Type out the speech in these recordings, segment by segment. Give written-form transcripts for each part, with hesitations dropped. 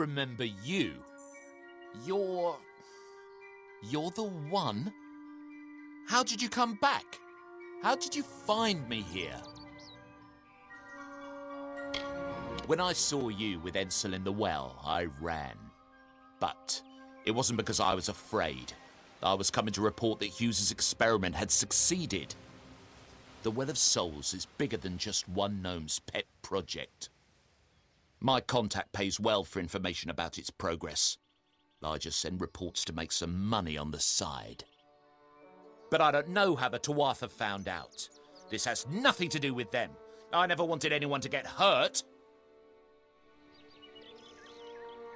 remember you. You're the one? How did you come back? How did you find me here? When I saw you with Edsel in the well, I ran. But it wasn't because I was afraid. I was coming to report that Hughes's experiment had succeeded. The Well of Souls is bigger than just one gnome's pet project. My contact pays well for information about its progress. I just send reports to make some money on the side. But I don't know how the Tuatha found out. This has nothing to do with them. I never wanted anyone to get hurt.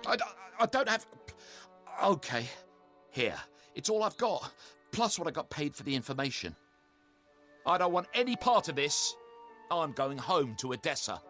I don't have... Okay, here. It's all I've got, plus what I got paid for the information. I don't want any part of this. I'm going home to Odessa.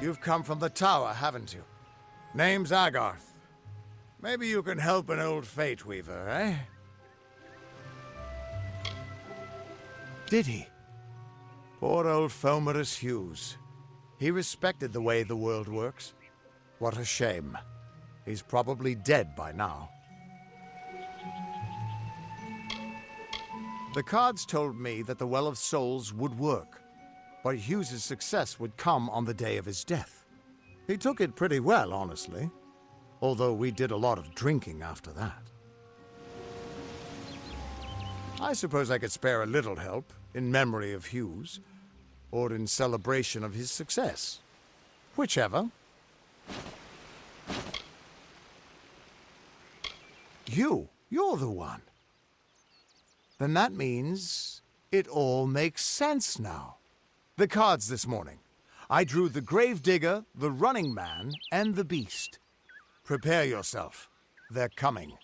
You've come from the tower, haven't you? Name's Agarth. Maybe you can help an old fate weaver, eh? Did he? Poor old Fomerus Hughes. He respected the way the world works. What a shame. He's probably dead by now. The cards told me that the Well of Souls would work. But Hughes's success would come on the day of his death. He took it pretty well, honestly. Although we did a lot of drinking after that. I suppose I could spare a little help in memory of Hughes, or in celebration of his success. Whichever. You're the one. Then that means it all makes sense now. The cards this morning. I drew the Gravedigger, the Running Man, and the Beast. Prepare yourself. They're coming.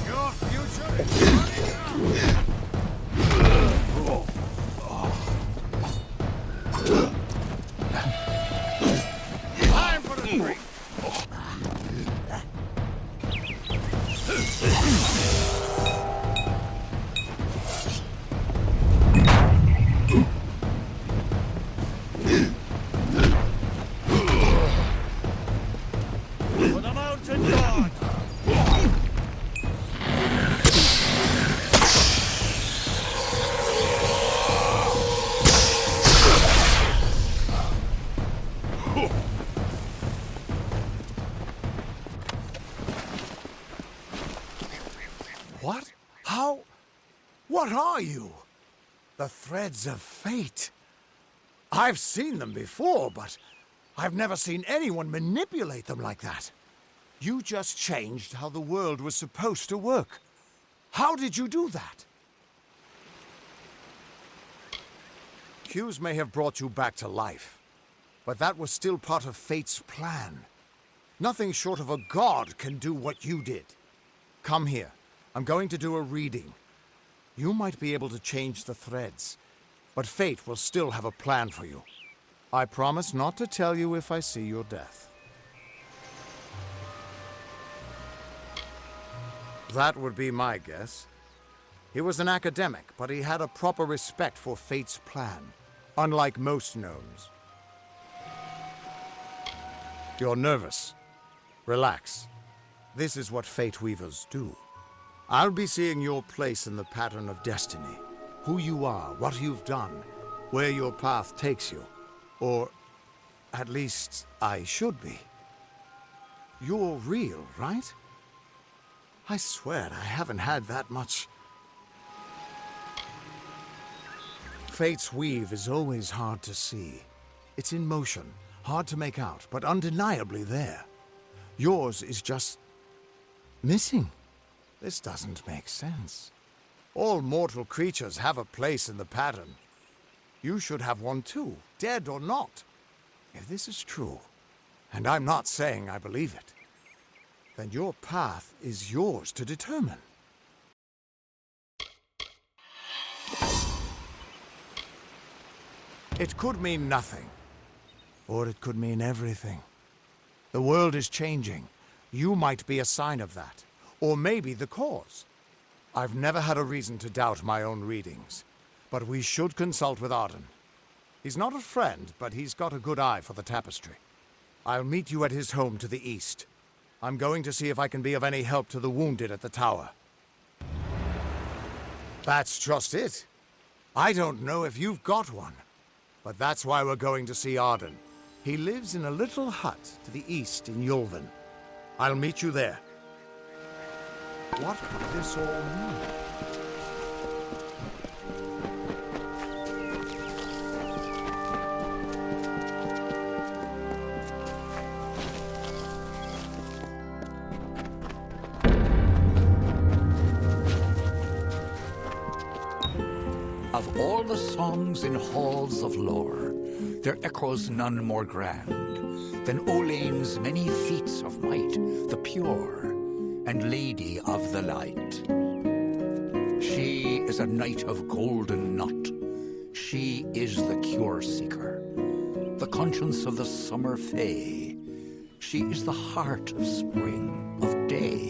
Your future is running out. Time for the drink. What? How? What are you? The threads of fate. I've seen them before, but I've never seen anyone manipulate them like that. You just changed how the world was supposed to work. How did you do that? Hughes may have brought you back to life, but that was still part of fate's plan. Nothing short of a god can do what you did. Come here. I'm going to do a reading. You might be able to change the threads, but fate will still have a plan for you. I promise not to tell you if I see your death. That would be my guess. He was an academic, but he had a proper respect for fate's plan, unlike most gnomes. You're nervous. Relax. This is what Fate Weavers do. I'll be seeing your place in the pattern of destiny. Who you are, what you've done, where your path takes you. Or, at least, I should be. You're real, right? I swear I haven't had that much. Fate's weave is always hard to see. It's in motion, hard to make out, but undeniably there. Yours is just missing. This doesn't make sense. All mortal creatures have a place in the pattern. You should have one too, dead or not. If this is true, and I'm not saying I believe it, then your path is yours to determine. It could mean nothing, or it could mean everything. The world is changing. You might be a sign of that, or maybe the cause. I've never had a reason to doubt my own readings, but we should consult with Arden. He's not a friend, but he's got a good eye for the tapestry. I'll meet you at his home to the east. I'm going to see if I can be of any help to the wounded at the tower. That's just it. I don't know if you've got one, but that's why we're going to see Arden. He lives in a little hut to the east in Yulven. I'll meet you there. What could this all mean? Of all the songs in halls of lore, there echoes none more grand than Olane's many feats of might, the pure and lady of the light. She is a knight of golden knot. She is the cure seeker, the conscience of the summer fae. She is the heart of spring, of day.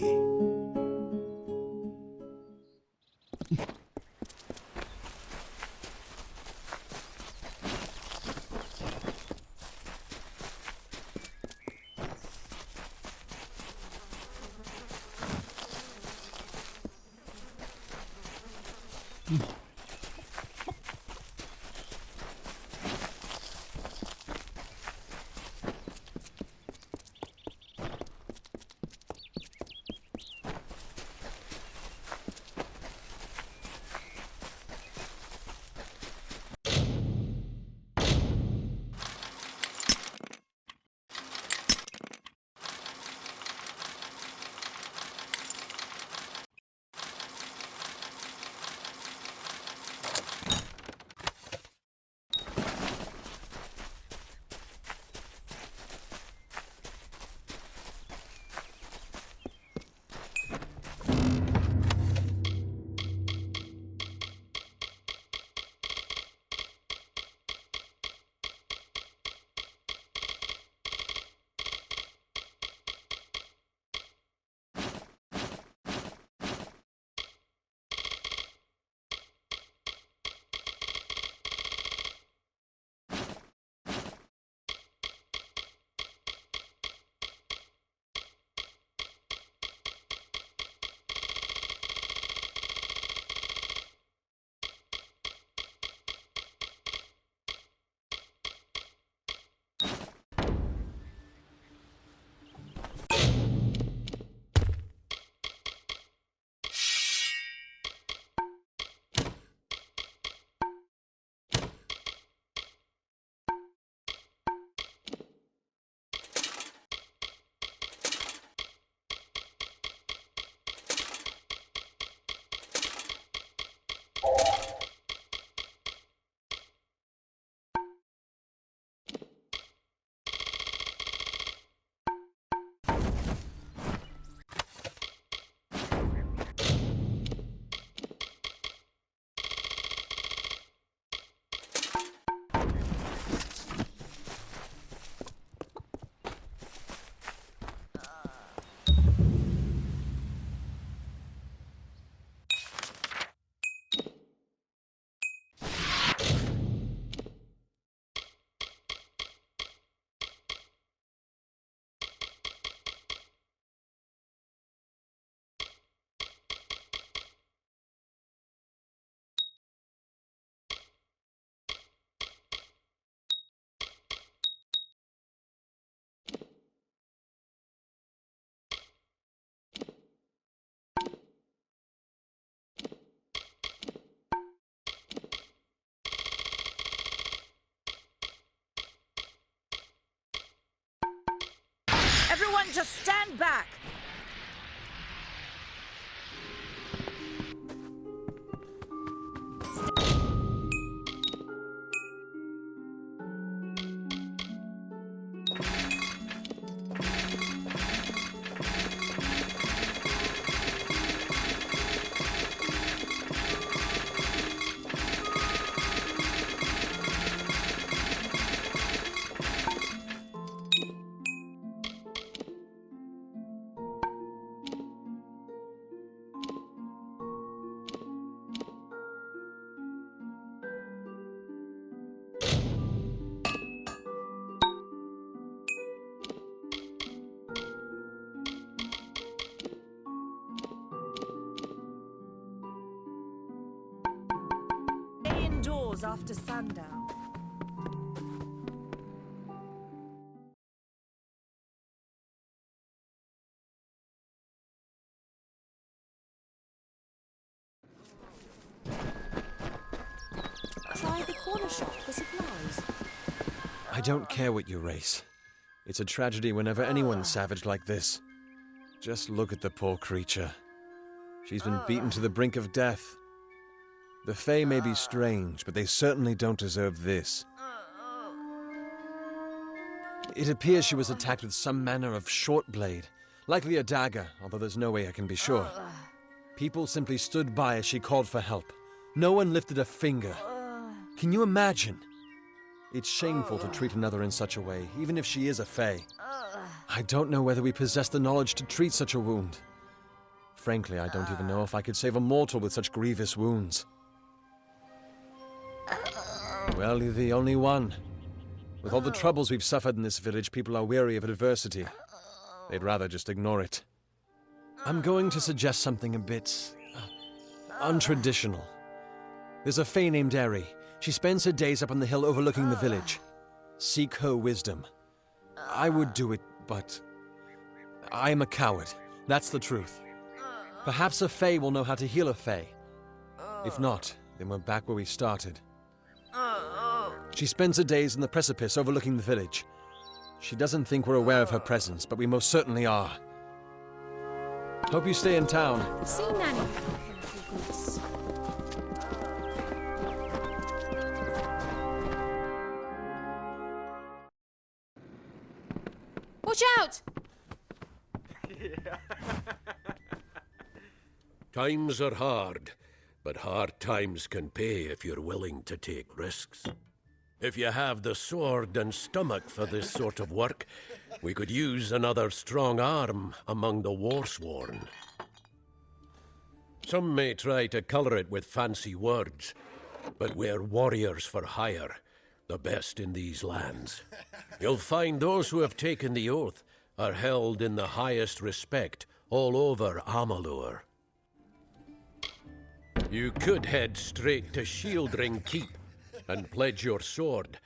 to stand back! Stay indoors after sundown. Try the corner shop for supplies. I don't care what you race. It's a tragedy whenever anyone's savage like this. Just look at the poor creature. She's been beaten to the brink of death. The Fae may be strange, but they certainly don't deserve this. It appears she was attacked with some manner of short blade, likely a dagger, although there's no way I can be sure. People simply stood by as she called for help. No one lifted a finger. Can you imagine? It's shameful to treat another in such a way, even if she is a Fae. I don't know whether we possess the knowledge to treat such a wound. Frankly, I don't even know if I could save a mortal with such grievous wounds. Well, you're the only one. With all the troubles we've suffered in this village, people are weary of adversity. They'd rather just ignore it. I'm going to suggest something a bit untraditional. There's a Fae named Eri. She spends her days up on the hill overlooking the village. Seek her wisdom. I would do it, but I am a coward. That's the truth. Perhaps a Fae will know how to heal a Fae. If not, then we're back where we started. She spends her days in the precipice overlooking the village. She doesn't think we're aware of her presence, but we most certainly are. Hope you stay in town. See Nanny for a few goods. Watch out! Times are hard, but hard times can pay if you're willing to take risks. If you have the sword and stomach for this sort of work, we could use another strong arm among the warsworn. Some may try to color it with fancy words, but we're warriors for hire, the best in these lands. You'll find those who have taken the oath are held in the highest respect all over Amalur. You could head straight to Shieldring Keep and pledge your sword.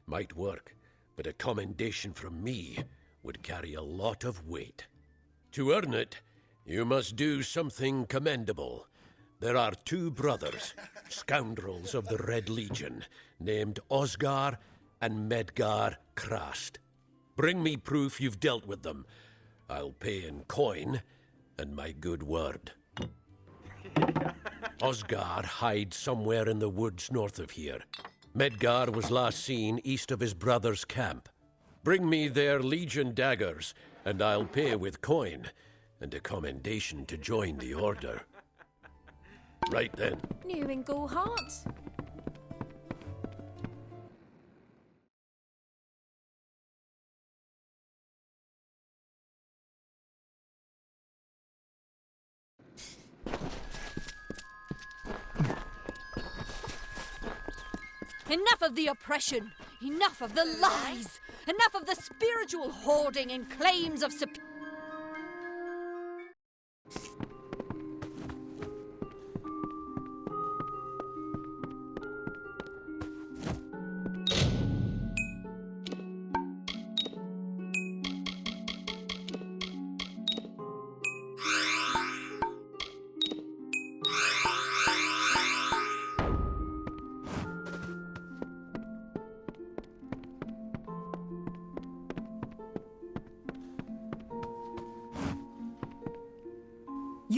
Might work, but a commendation from me would carry a lot of weight. To earn it, you must do something commendable. There are two brothers, scoundrels of the Red Legion, named Osgar and Medgar Krast. Bring me proof you've dealt with them. I'll pay in coin and my good word. Osgar hides somewhere in the woods north of here. Medgar was last seen east of his brother's camp. Bring me their Legion daggers, and I'll pay with coin, and a commendation to join the order. Right then. New in Gulhart. Enough of the oppression! Enough of the lies! Enough of the spiritual hoarding and claims of superiority!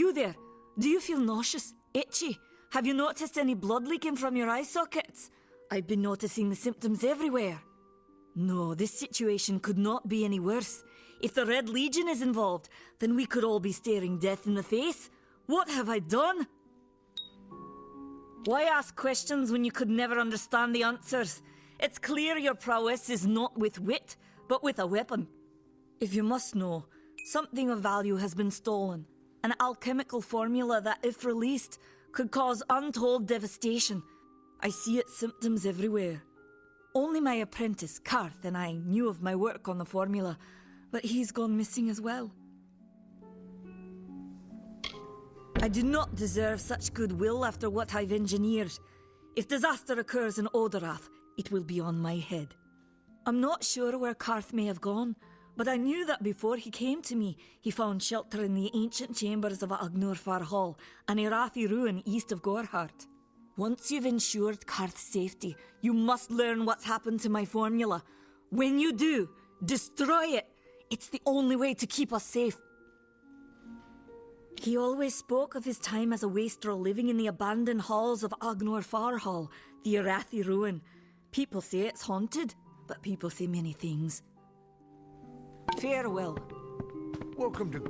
You there. Do you feel nauseous? Itchy? Have you noticed any blood leaking from your eye sockets? I've been noticing the symptoms everywhere. No, this situation could not be any worse. If the Red Legion is involved, then we could all be staring death in the face. What have I done? Why ask questions when you could never understand the answers? It's clear your prowess is not with wit, but with a weapon. If you must know, something of value has been stolen. An alchemical formula that, if released, could cause untold devastation. I see its symptoms everywhere. Only my apprentice, Karth, and I knew of my work on the formula, but he's gone missing as well. I do not deserve such goodwill after what I've engineered. If disaster occurs in Odorath, it will be on my head. I'm not sure where Karth may have gone, but I knew that before he came to me, he found shelter in the ancient chambers of Agnurfar Hall, an Irathi ruin east of Gorhart. Once you've ensured Karth's safety, you must learn what's happened to my formula. When you do, destroy it. It's the only way to keep us safe. He always spoke of his time as a wastrel living in the abandoned halls of Agnurfar Hall, the Irathi ruin. People say it's haunted, but people say many things. Farewell. Welcome to...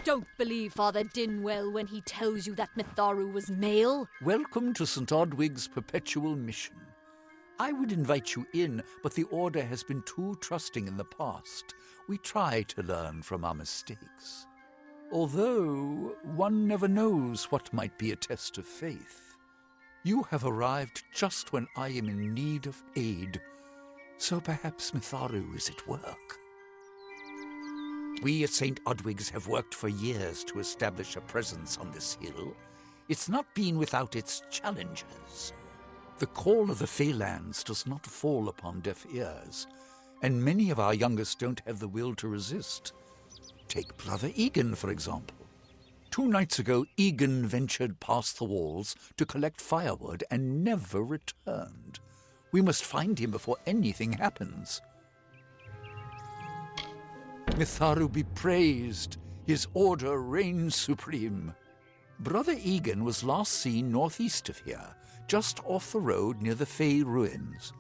Don't believe Father Dinwell when he tells you that Mitharu was male. Welcome to St. Odwig's perpetual mission. I would invite you in, but the Order has been too trusting in the past. We try to learn from our mistakes. Although, one never knows what might be a test of faith. You have arrived just when I am in need of aid, so perhaps Mitharu is at work. We at St. Odwig's have worked for years to establish a presence on this hill. It's not been without its challenges. The call of the Feylands does not fall upon deaf ears, and many of our youngest don't have the will to resist. Take Brother Egan, for example. 2 nights ago, Egan ventured past the walls to collect firewood and never returned. We must find him before anything happens. Mitharu be praised. His order reigns supreme. Brother Egan was last seen northeast of here, just off the road near the Fey ruins.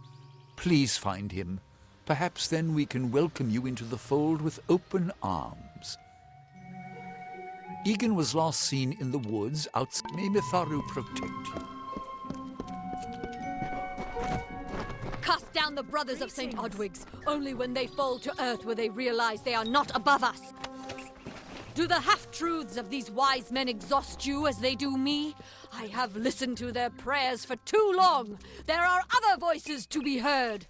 Please find him. Perhaps then we can welcome you into the fold with open arms. Egan was last seen in the woods outside. May Mitharu protect you. Cast down the brothers of St. Odwig's. Only when they fall to earth will they realize they are not above us. Do the half-truths of these wise men exhaust you as they do me? I have listened to their prayers for too long. There are other voices to be heard.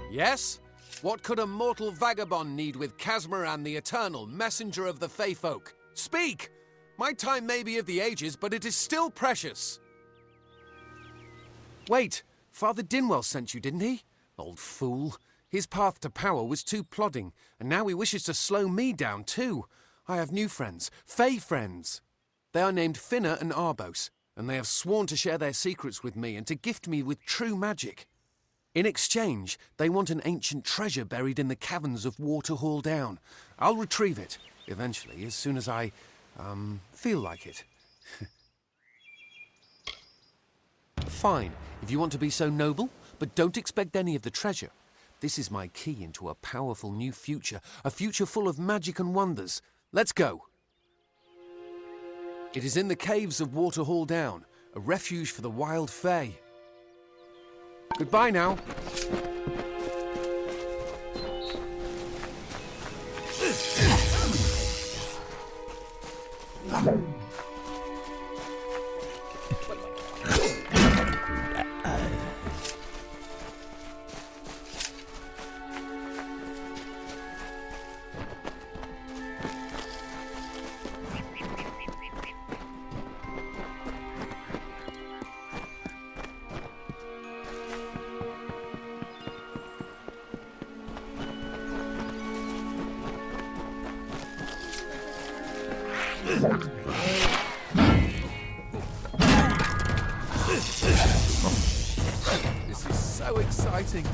Yes? What could a mortal vagabond need with Casmaran the Eternal, messenger of the Fey folk? Speak! My time may be of the ages, but it is still precious. Wait, Father Dinwell sent you, didn't he? Old fool. His path to power was too plodding, and now he wishes to slow me down too. I have new friends, Fey friends. They are named Finna and Arbos, and they have sworn to share their secrets with me and to gift me with true magic. In exchange, they want an ancient treasure buried in the caverns of Waterhall Down. I'll retrieve it, eventually, as soon as I, feel like it. Fine, if you want to be so noble, but don't expect any of the treasure. This is my key into a powerful new future, a future full of magic and wonders. Let's go. It is in the caves of Waterhall Down, a refuge for the wild fae. Goodbye now. This is so exciting.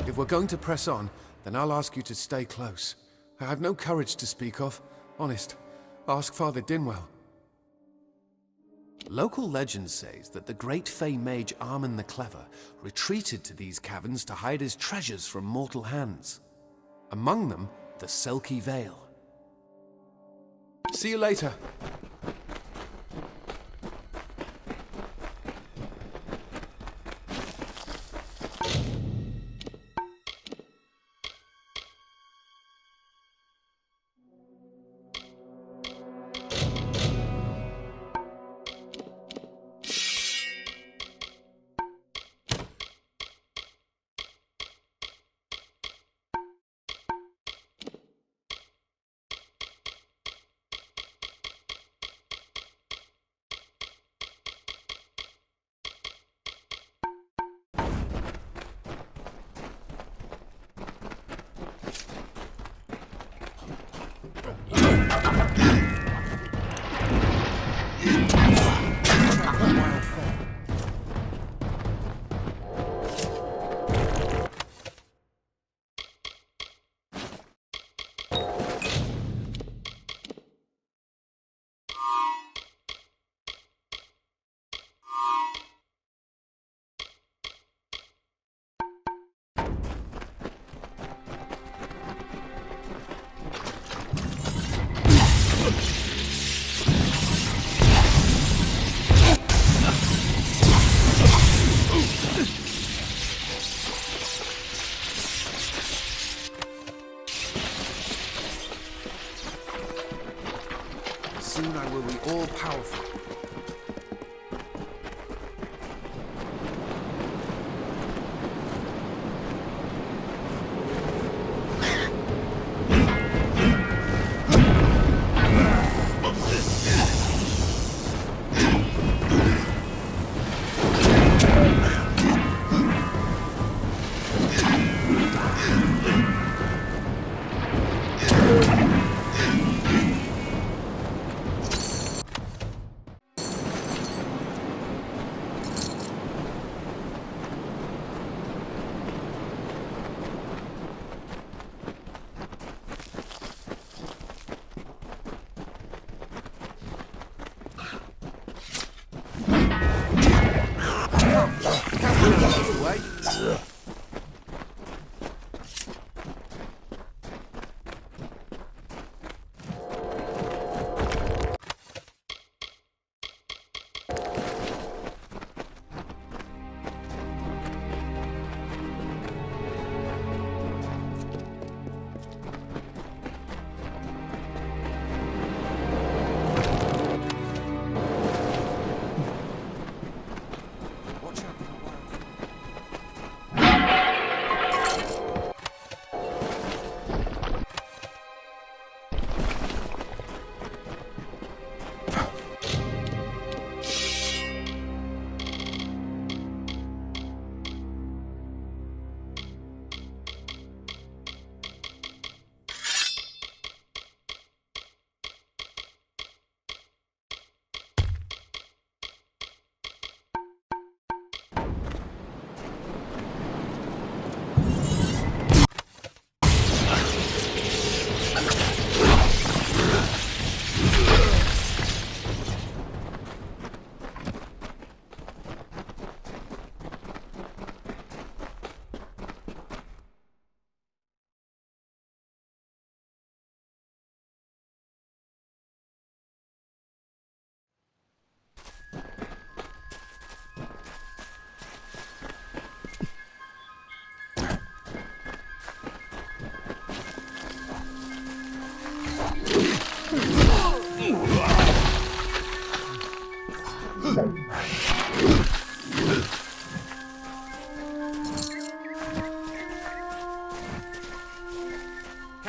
If we're going to press on, then I'll ask you to stay close. I have no courage to speak of. Honest. Ask Father Dinwell. Local legend says that the great Fey mage Armin the Clever retreated to these caverns to hide his treasures from mortal hands. Among them, the Selkie Vale. See you later. Soon I will be all-powerful.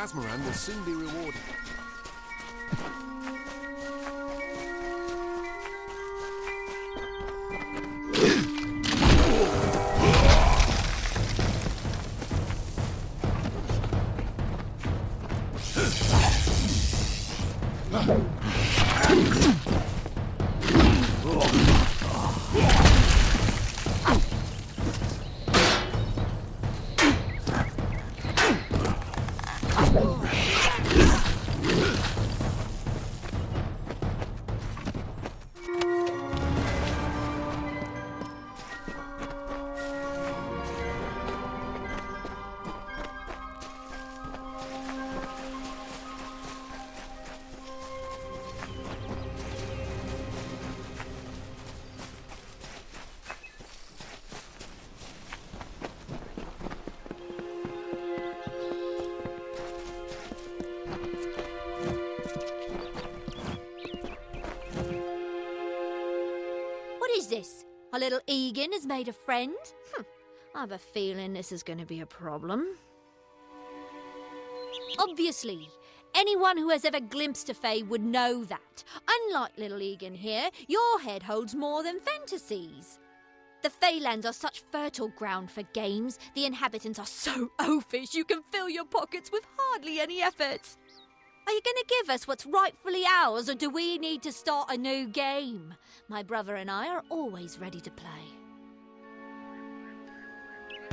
Asmoran will soon be rewarded. What is this? Our little Egan has made a friend? I have a feeling this is going to be a problem. Obviously, anyone who has ever glimpsed a Fae would know that. Unlike little Egan here, your head holds more than fantasies. The Feylands are such fertile ground for games. The inhabitants are so oafish you can fill your pockets with hardly any effort. Are you going to give us what's rightfully ours, or do we need to start a new game? My brother and I are always ready to play.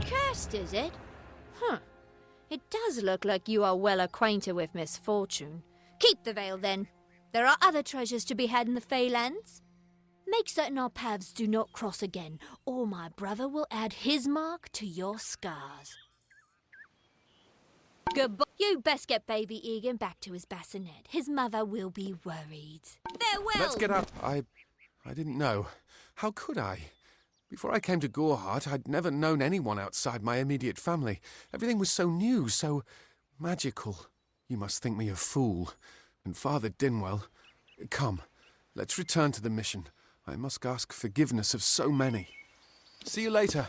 Cursed, is it? It does look like you are well acquainted with misfortune. Keep the veil, then. There are other treasures to be had in the Feylands. Make certain our paths do not cross again, or my brother will add his mark to your scars. Goodbye. You best get baby Egan back to his bassinet. His mother will be worried. Farewell! Let's get up. I didn't know. How could I? Before I came to Gorehart, I'd never known anyone outside my immediate family. Everything was so new, so magical. You must think me a fool. And Father Dinwell... Come, let's return to the mission. I must ask forgiveness of so many. See you later.